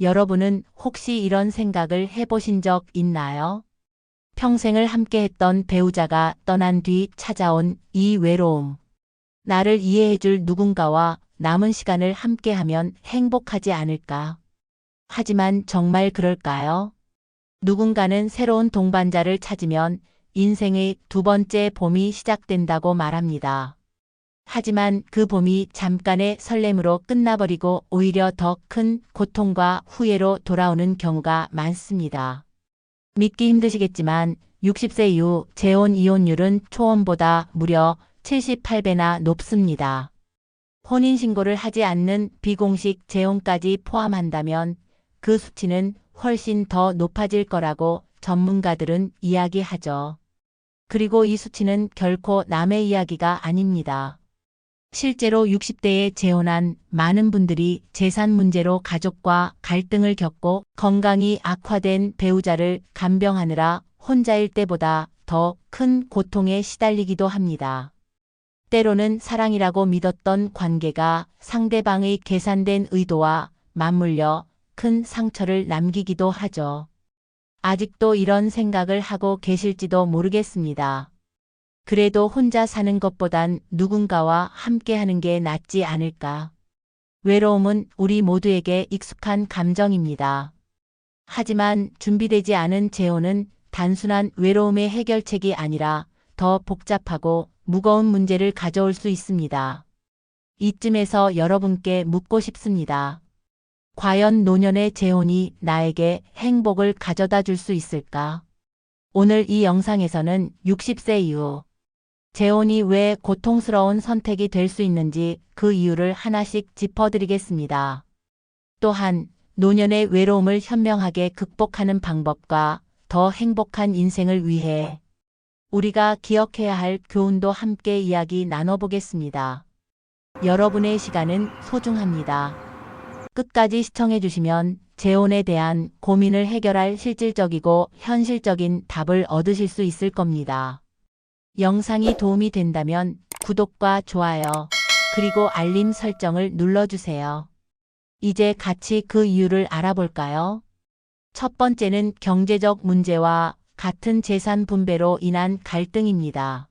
여러분은 혹시 이런 생각을 해보신 적 있나요? 평생을 함께했던 배우자가 떠난 뒤 찾아온 이 외로움. 나를 이해해줄 누군가와 남은 시간을 함께하면 행복하지 않을까? 하지만 정말 그럴까요? 누군가는 새로운 동반자를 찾으면 인생의 두 번째 봄이 시작된다고 말합니다. 하지만 그 봄이 잠깐의 설렘으로 끝나버리고 오히려 더 큰 고통과 후회로 돌아오는 경우가 많습니다. 믿기 힘드시겠지만 60세 이후 재혼 이혼율은 초혼보다 무려 78배나 높습니다. 혼인신고를 하지 않는 비공식 재혼까지 포함한다면 그 수치는 훨씬 더 높아질 거라고 전문가들은 이야기하죠. 그리고 이 수치는 결코 남의 이야기가 아닙니다. 실제로 60대에 재혼한 많은 분들이 재산 문제로 가족과 갈등을 겪고 건강이 악화된 배우자를 간병하느라 혼자일 때보다 더 큰 고통에 시달리기도 합니다. 때로는 사랑이라고 믿었던 관계가 상대방의 계산된 의도와 맞물려 큰 상처를 남기기도 하죠. 아직도 이런 생각을 하고 계실지도 모르겠습니다. 그래도 혼자 사는 것보단 누군가와 함께하는 게 낫지 않을까. 외로움은 우리 모두에게 익숙한 감정입니다. 하지만 준비되지 않은 재혼은 단순한 외로움의 해결책이 아니라 더 복잡하고 무거운 문제를 가져올 수 있습니다. 이쯤에서 여러분께 묻고 싶습니다. 과연 노년의 재혼이 나에게 행복을 가져다 줄 수 있을까? 오늘 이 영상에서는 60세 이후 재혼이 왜 고통스러운 선택이 될 수 있는지 그 이유를 하나씩 짚어드리겠습니다. 또한 노년의 외로움을 현명하게 극복하는 방법과 더 행복한 인생을 위해 우리가 기억해야 할 교훈도 함께 이야기 나눠보겠습니다. 여러분의 시간은 소중합니다. 끝까지 시청해주시면 재혼에 대한 고민을 해결할 실질적이고 현실적인 답을 얻으실 수 있을 겁니다. 영상이 도움이 된다면 구독과 좋아요, 그리고 알림 설정을 눌러주세요. 이제 같이 그 이유를 알아볼까요? 첫 번째는 경제적 문제와 같은 재산 분배로 인한 갈등입니다.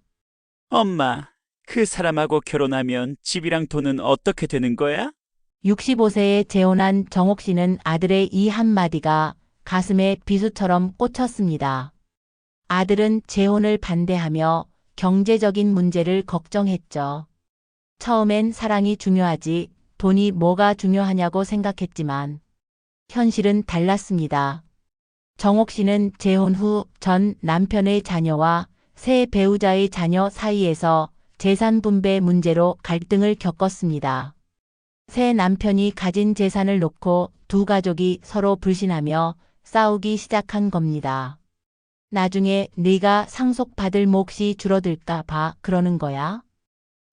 엄마, 그 사람하고 결혼하면 집이랑 돈은 어떻게 되는 거야? 65세에 재혼한 정옥 씨는 아들의 이 한마디가 가슴에 비수처럼 꽂혔습니다. 아들은 재혼을 반대하며 경제적인 문제를 걱정했죠. 처음엔 사랑이 중요하지 돈이 뭐가 중요하냐고 생각했지만 현실은 달랐습니다. 정옥 씨는 재혼 후 전 남편의 자녀와 새 배우자의 자녀 사이에서 재산 분배 문제로 갈등을 겪었습니다. 새 남편이 가진 재산을 놓고 두 가족이 서로 불신하며 싸우기 시작한 겁니다. 나중에 네가 상속받을 몫이 줄어들까 봐 그러는 거야?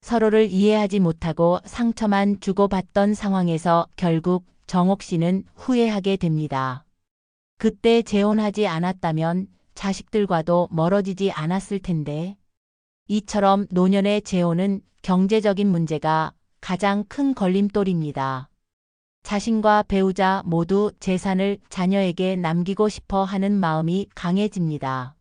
서로를 이해하지 못하고 상처만 주고받던 상황에서 결국 정옥 씨는 후회하게 됩니다. 그때 재혼하지 않았다면 자식들과도 멀어지지 않았을 텐데. 이처럼 노년의 재혼은 경제적인 문제가 가장 큰 걸림돌입니다. 자신과 배우자 모두 재산을 자녀에게 남기고 싶어 하는 마음이 강해집니다.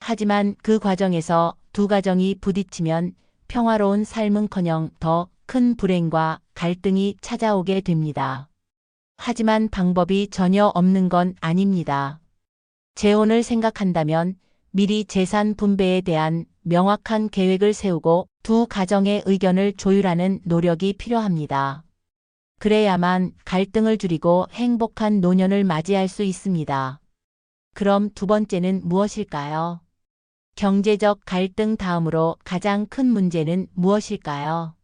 하지만 그 과정에서 두 가정이 부딪히면 평화로운 삶은커녕 더 큰 불행과 갈등이 찾아오게 됩니다. 하지만 방법이 전혀 없는 건 아닙니다. 재혼을 생각한다면 미리 재산 분배에 대한 명확한 계획을 세우고 두 가정의 의견을 조율하는 노력이 필요합니다. 그래야만 갈등을 줄이고 행복한 노년을 맞이할 수 있습니다. 그럼 두 번째는 무엇일까요? 경제적 갈등 다음으로 가장 큰 문제는 무엇일까요?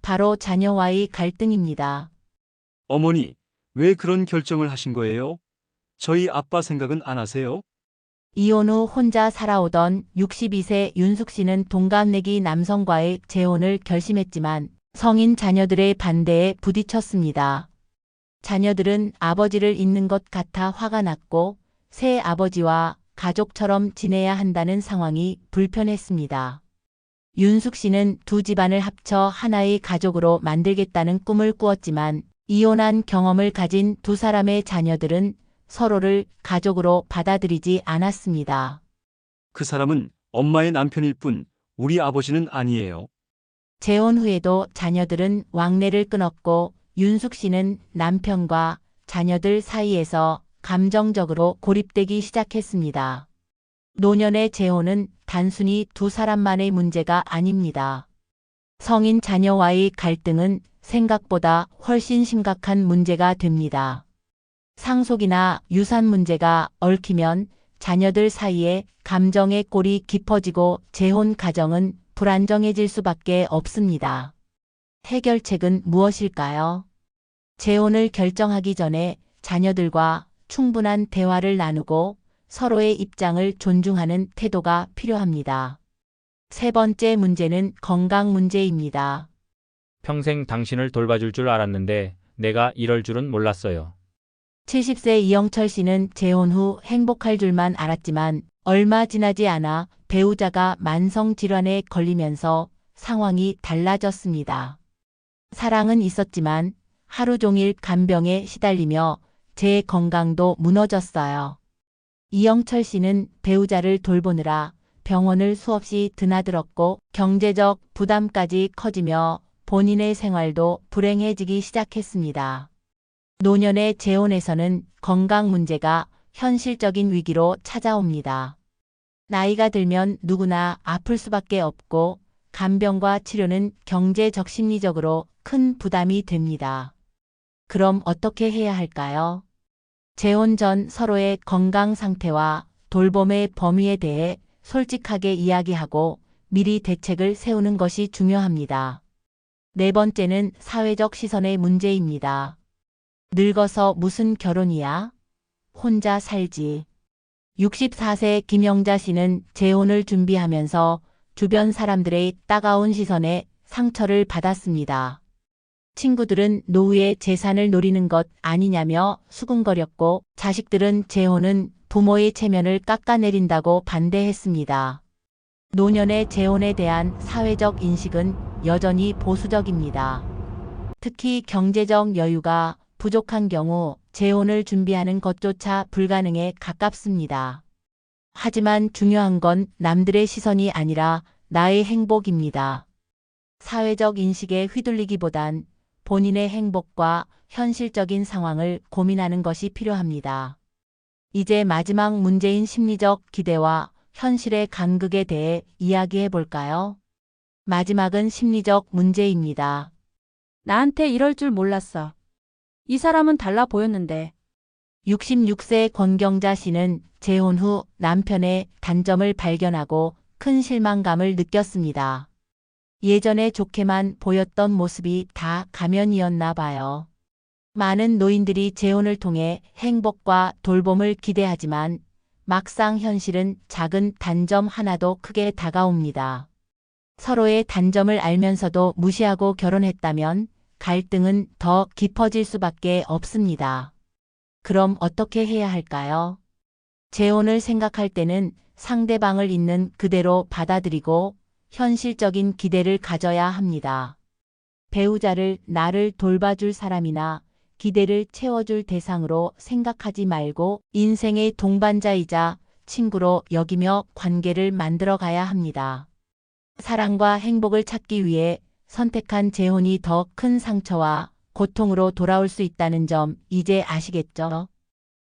바로 자녀와의 갈등입니다. 어머니, 왜 그런 결정을 하신 거예요? 저희 아빠 생각은 안 하세요? 이혼 후 혼자 살아오던 62세 윤숙 씨는 동갑내기 남성과의 재혼을 결심했지만 성인 자녀들의 반대에 부딪혔습니다. 자녀들은 아버지를 잊는 것 같아 화가 났고 새 아버지와 가족처럼 지내야 한다는 상황이 불편했습니다. 윤숙 씨는 두 집안을 합쳐 하나의 가족으로 만들겠다는 꿈을 꾸었지만 이혼한 경험을 가진 두 사람의 자녀들은 서로를 가족으로 받아들이지 않았습니다. 그 사람은 엄마의 남편일 뿐 우리 아버지는 아니에요. 재혼 후에도 자녀들은 왕래를 끊었고 윤숙 씨는 남편과 자녀들 사이에서 감정적으로 고립되기 시작했습니다. 노년의 재혼은 단순히 두 사람만의 문제가 아닙니다. 성인 자녀와의 갈등은 생각보다 훨씬 심각한 문제가 됩니다. 상속이나 유산 문제가 얽히면 자녀들 사이에 감정의 골이 깊어지고 재혼 가정은 불안정해질 수밖에 없습니다. 해결책은 무엇일까요? 재혼을 결정하기 전에 자녀들과 충분한 대화를 나누고 서로의 입장을 존중하는 태도가 필요합니다. 세 번째 문제는 건강 문제입니다. 평생 당신을 돌봐줄 줄 알았는데 내가 이럴 줄은 몰랐어요. 70세 이영철 씨는 재혼 후 행복할 줄만 알았지만 얼마 지나지 않아 배우자가 만성질환에 걸리면서 상황이 달라졌습니다. 사랑은 있었지만 하루 종일 간병에 시달리며 제 건강도 무너졌어요. 이영철 씨는 배우자를 돌보느라 병원을 수없이 드나들었고 경제적 부담까지 커지며 본인의 생활도 불행해지기 시작했습니다. 노년의 재혼에서는 건강 문제가 현실적인 위기로 찾아옵니다. 나이가 들면 누구나 아플 수밖에 없고 간병과 치료는 경제적 심리적으로 큰 부담이 됩니다. 그럼 어떻게 해야 할까요? 재혼 전 서로의 건강 상태와 돌봄의 범위에 대해 솔직하게 이야기하고 미리 대책을 세우는 것이 중요합니다. 네 번째는 사회적 시선의 문제입니다. 늙어서 무슨 결혼이야? 혼자 살지. 64세 김영자 씨는 재혼을 준비하면서 주변 사람들의 따가운 시선에 상처를 받았습니다. 친구들은 노후의 재산을 노리는 것 아니냐며 수군거렸고 자식들은 재혼은 부모의 체면을 깎아내린다고 반대했습니다. 노년의 재혼에 대한 사회적 인식은 여전히 보수적입니다. 특히 경제적 여유가 부족한 경우 재혼을 준비하는 것조차 불가능에 가깝습니다. 하지만 중요한 건 남들의 시선이 아니라 나의 행복입니다. 사회적 인식에 휘둘리기보단 본인의 행복과 현실적인 상황을 고민하는 것이 필요합니다. 이제 마지막 문제인 심리적 기대와 현실의 간극에 대해 이야기해 볼까요? 마지막은 심리적 문제입니다. 나한테 이럴 줄 몰랐어. 이 사람은 달라 보였는데. 66세 권경자 씨는 재혼 후 남편의 단점을 발견하고 큰 실망감을 느꼈습니다. 예전에 좋게만 보였던 모습이 다 가면이었나 봐요. 많은 노인들이 재혼을 통해 행복과 돌봄을 기대하지만 막상 현실은 작은 단점 하나도 크게 다가옵니다. 서로의 단점을 알면서도 무시하고 결혼했다면 갈등은 더 깊어질 수밖에 없습니다. 그럼 어떻게 해야 할까요? 재혼을 생각할 때는 상대방을 있는 그대로 받아들이고 현실적인 기대를 가져야 합니다. 배우자를 나를 돌봐줄 사람이나 기대를 채워줄 대상으로 생각하지 말고 인생의 동반자이자 친구로 여기며 관계를 만들어 가야 합니다. 사랑과 행복을 찾기 위해 선택한 재혼이 더 큰 상처와 고통으로 돌아올 수 있다는 점 이제 아시겠죠?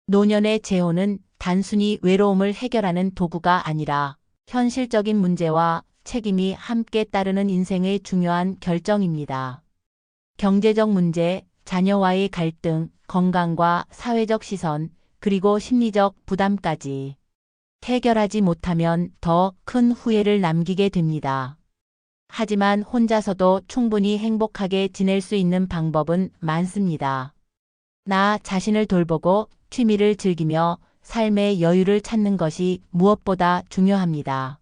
노년의 재혼은 단순히 외로움을 해결하는 도구가 아니라 현실적인 문제와 책임이 함께 따르는 인생의 중요한 결정입니다. 경제적 문제, 자녀와의 갈등, 건강과 사회적 시선, 그리고 심리적 부담까지 해결하지 못하면 더 큰 후회를 남기게 됩니다. 하지만 혼자서도 충분히 행복하게 지낼 수 있는 방법은 많습니다. 나 자신을 돌보고 취미를 즐기며 삶의 여유를 찾는 것이 무엇보다 중요합니다.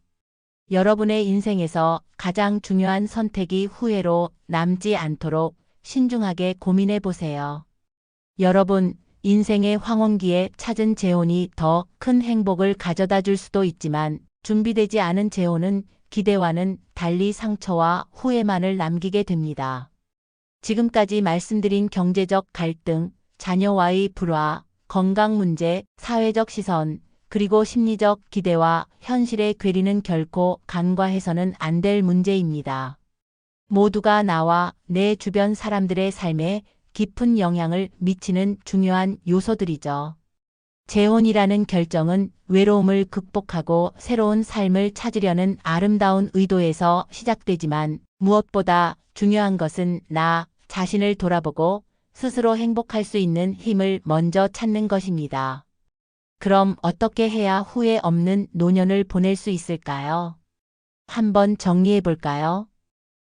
여러분의 인생에서 가장 중요한 선택이 후회로 남지 않도록 신중하게 고민해 보세요. 여러분, 인생의 황혼기에 찾은 재혼이 더 큰 행복을 가져다 줄 수도 있지만 준비되지 않은 재혼은 기대와는 달리 상처와 후회만을 남기게 됩니다. 지금까지 말씀드린 경제적 갈등, 자녀와의 불화, 건강 문제, 사회적 시선, 그리고 심리적 기대와 현실의 괴리는 결코 간과해서는 안 될 문제입니다. 모두가 나와 내 주변 사람들의 삶에 깊은 영향을 미치는 중요한 요소들이죠. 재혼이라는 결정은 외로움을 극복하고 새로운 삶을 찾으려는 아름다운 의도에서 시작되지만 무엇보다 중요한 것은 나 자신을 돌아보고 스스로 행복할 수 있는 힘을 먼저 찾는 것입니다. 그럼 어떻게 해야 후회 없는 노년을 보낼 수 있을까요? 한번 정리해 볼까요?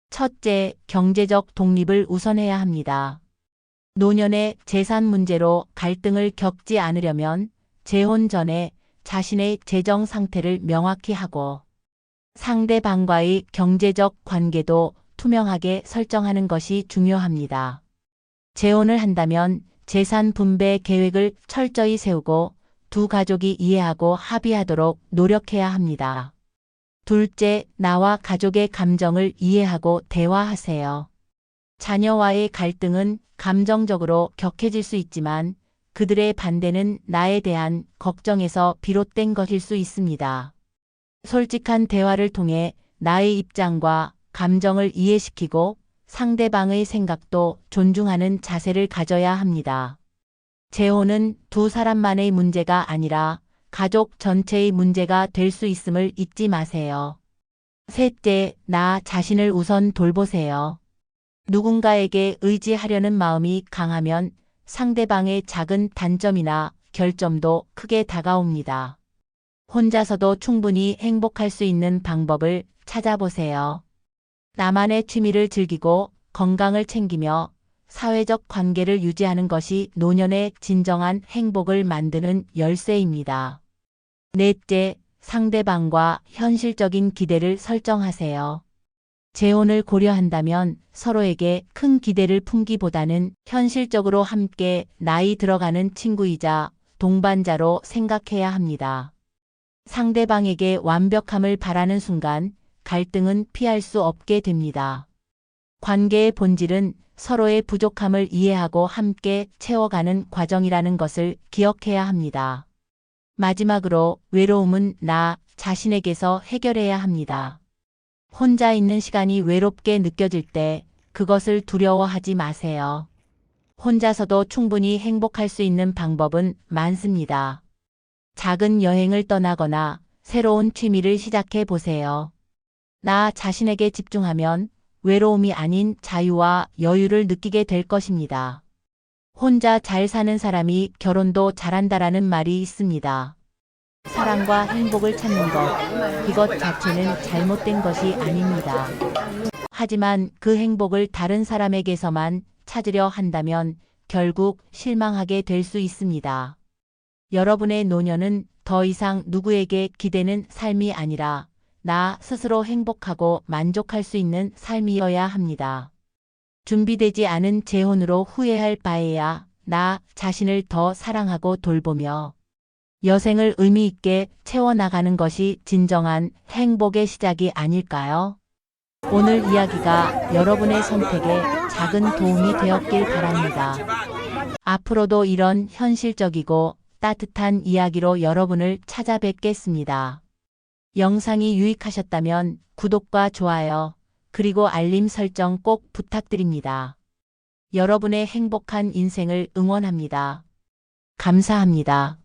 첫째, 경제적 독립을 우선해야 합니다. 노년의 재산 문제로 갈등을 겪지 않으려면 재혼 전에 자신의 재정 상태를 명확히 하고 상대방과의 경제적 관계도 투명하게 설정하는 것이 중요합니다. 재혼을 한다면 재산 분배 계획을 철저히 세우고 두 가족이 이해하고 합의하도록 노력해야 합니다. 둘째, 나와 가족의 감정을 이해하고 대화하세요. 자녀와의 갈등은 감정적으로 격해질 수 있지만 그들의 반대는 나에 대한 걱정에서 비롯된 것일 수 있습니다. 솔직한 대화를 통해 나의 입장과 감정을 이해시키고 상대방의 생각도 존중하는 자세를 가져야 합니다. 재혼은 두 사람만의 문제가 아니라 가족 전체의 문제가 될 수 있음을 잊지 마세요. 셋째, 나 자신을 우선 돌보세요. 누군가에게 의지하려는 마음이 강하면 상대방의 작은 단점이나 결점도 크게 다가옵니다. 혼자서도 충분히 행복할 수 있는 방법을 찾아보세요. 나만의 취미를 즐기고 건강을 챙기며 사회적 관계를 유지하는 것이 노년의 진정한 행복을 만드는 열쇠입니다. 넷째, 상대방과 현실적인 기대를 설정하세요. 재혼을 고려한다면 서로에게 큰 기대를 품기보다는 현실적으로 함께 나이 들어가는 친구이자 동반자로 생각해야 합니다. 상대방에게 완벽함을 바라는 순간 갈등은 피할 수 없게 됩니다. 관계의 본질은 서로의 부족함을 이해하고 함께 채워가는 과정이라는 것을 기억해야 합니다. 마지막으로 외로움은 나 자신에게서 해결해야 합니다. 혼자 있는 시간이 외롭게 느껴질 때 그것을 두려워하지 마세요. 혼자서도 충분히 행복할 수 있는 방법은 많습니다. 작은 여행을 떠나거나 새로운 취미를 시작해 보세요. 나 자신에게 집중하면 외로움이 아닌 자유와 여유를 느끼게 될 것입니다. 혼자 잘 사는 사람이 결혼도 잘한다라는 말이 있습니다. 사랑과 행복을 찾는 것, 그것 자체는 잘못된 것이 아닙니다. 하지만 그 행복을 다른 사람에게서만 찾으려 한다면 결국 실망하게 될 수 있습니다. 여러분의 노년은 더 이상 누구에게 기대는 삶이 아니라 나 스스로 행복하고 만족할 수 있는 삶이어야 합니다. 준비되지 않은 재혼으로 후회할 바에야 나 자신을 더 사랑하고 돌보며 여생을 의미 있게 채워나가는 것이 진정한 행복의 시작이 아닐까요? 오늘 이야기가 여러분의 선택에 작은 도움이 되었길 바랍니다. 앞으로도 이런 현실적이고 따뜻한 이야기로 여러분을 찾아뵙겠습니다. 영상이 유익하셨다면 구독과 좋아요, 그리고 알림 설정 꼭 부탁드립니다. 여러분의 행복한 인생을 응원합니다. 감사합니다.